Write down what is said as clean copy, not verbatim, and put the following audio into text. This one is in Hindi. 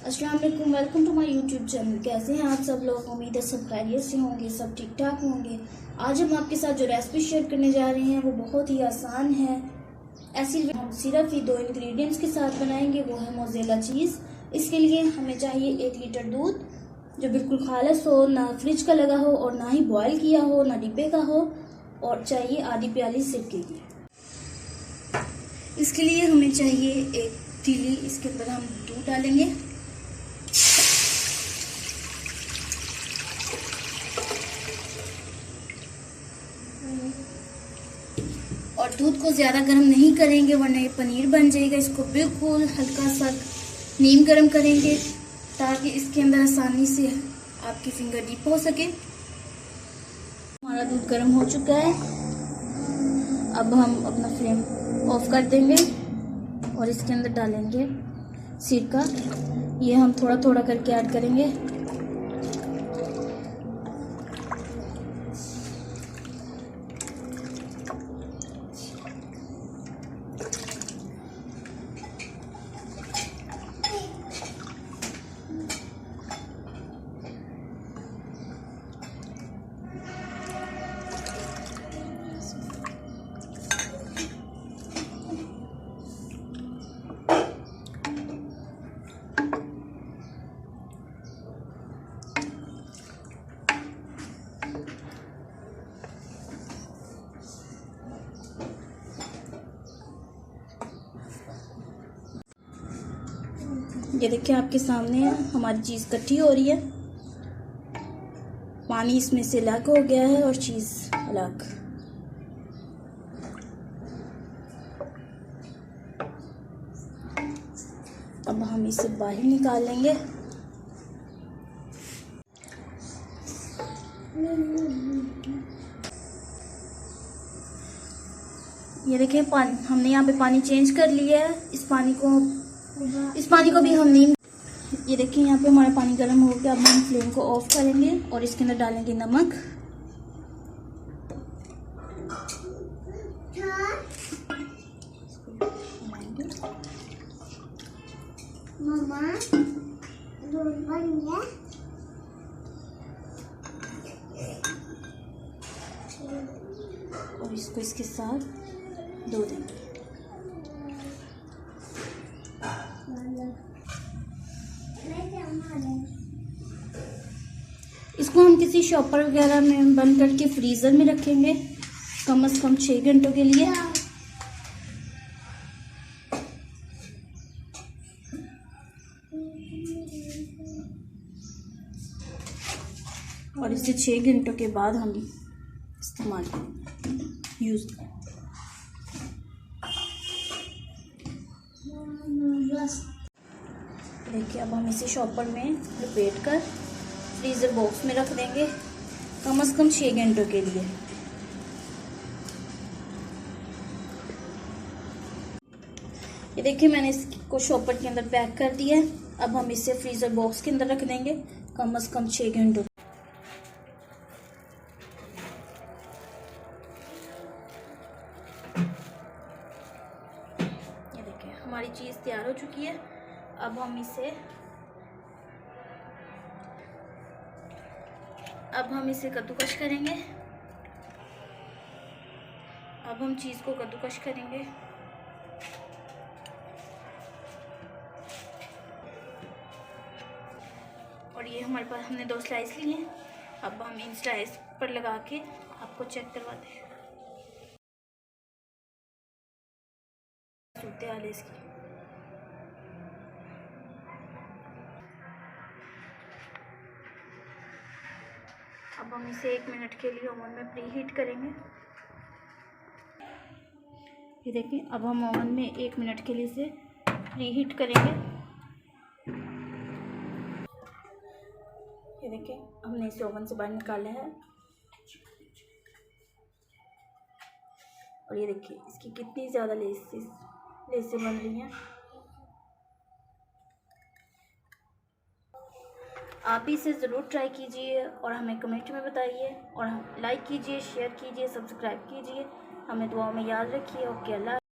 अस्सलाम वालेकुम, welcome to my YouTube channel. कैसे हैं आप सब लोग? उम्मीद है सब खैरियत से होंगे, सब ठीक ठाक होंगे। आज हम आपके साथ जो रेसिपी शेयर करने जा रहे हैं वो बहुत ही आसान है। ऐसी हम सिर्फ ही 2 इंग्रेडिएंट्स के साथ बनाएंगे, वो है मोज़रेला चीज़। इसके लिए हमें चाहिए 1 लीटर दूध जो बिल्कुल खालिस हो, ना फ्रिज का लगा हो और ना ही बॉयल किया हो, ना डिब्बे का हो, और चाहिए आधी प्याली सिरके की। इसके लिए हमें चाहिए 1 तीली, इसके अंदर हम दूध डालेंगे। और दूध को ज़्यादा गर्म नहीं करेंगे वरना ये पनीर बन जाएगा। इसको बिल्कुल हल्का सा नीम गर्म करेंगे ताकि इसके अंदर आसानी से आपकी फिंगर डिप हो सके। हमारा दूध गर्म हो चुका है। अब हम अपना फ्लेम ऑफ कर देंगे और इसके अंदर डालेंगे सिरका। ये हम थोड़ा थोड़ा करके ऐड करेंगे। ये देखिए आपके सामने हमारी चीज़ इकट्ठी हो रही है। पानी इसमें से अलग हो गया है और चीज़ अलग। अब हम इसे बाहर निकाल लेंगे। ये देखिए हमने यहाँ पे पानी चेंज कर लिया है। इस पानी को भी हम नीम। ये देखिए यहाँ पे हमारा पानी गर्म हो गया। अब हम फ्लेम को ऑफ करेंगे और इसके अंदर डालेंगे नमक। मम्मा दूध बन गया। और इसको इसके साथ धो देंगे। इसको हम किसी शॉपर वगैरह में बंद करके फ्रीज़र में रखेंगे कम से कम 6 घंटों के लिए। और इसे 6 घंटों के बाद हम इस्तेमाल करेंगे, यूज़ करेंगे। देखिए अब हम इसे शॉपर में लपेट कर फ्रीज़र बॉक्स में रख देंगे कम से कम 6 घंटों के लिए। ये देखिए मैंने इसको शॉपर के अंदर पैक कर दिया है। अब हम इसे फ्रीज़र बॉक्स के अंदर रख देंगे कम से कम 6 घंटों। ये देखिए हमारी चीज़ तैयार हो चुकी है। अब हम इसे कद्दूकश करेंगे। अब हम चीज़ को कद्दूकश करेंगे। और ये हमारे पास हमने 2 स्लाइस लिए हैं। अब हम इन स्लाइस पर लगा के आपको चेक करवाते हैं सूरत हाल इसकी। अब हम इसे 1 मिनट के लिए ओवन में प्री हीट करेंगे। ये देखिए अब हम ओवन में 1 मिनट के लिए इसे प्री हीट करेंगे। ये देखिए हमने इसे ओवन से बाहर निकाला है। और ये देखिए इसकी कितनी ज़्यादा लेसें बन रही हैं। आप इसे ज़रूर ट्राई कीजिए और हमें कमेंट में बताइए। और लाइक कीजिए, शेयर कीजिए, सब्सक्राइब कीजिए। हमें दुआओं में याद रखिए। ओके, अल्लाह।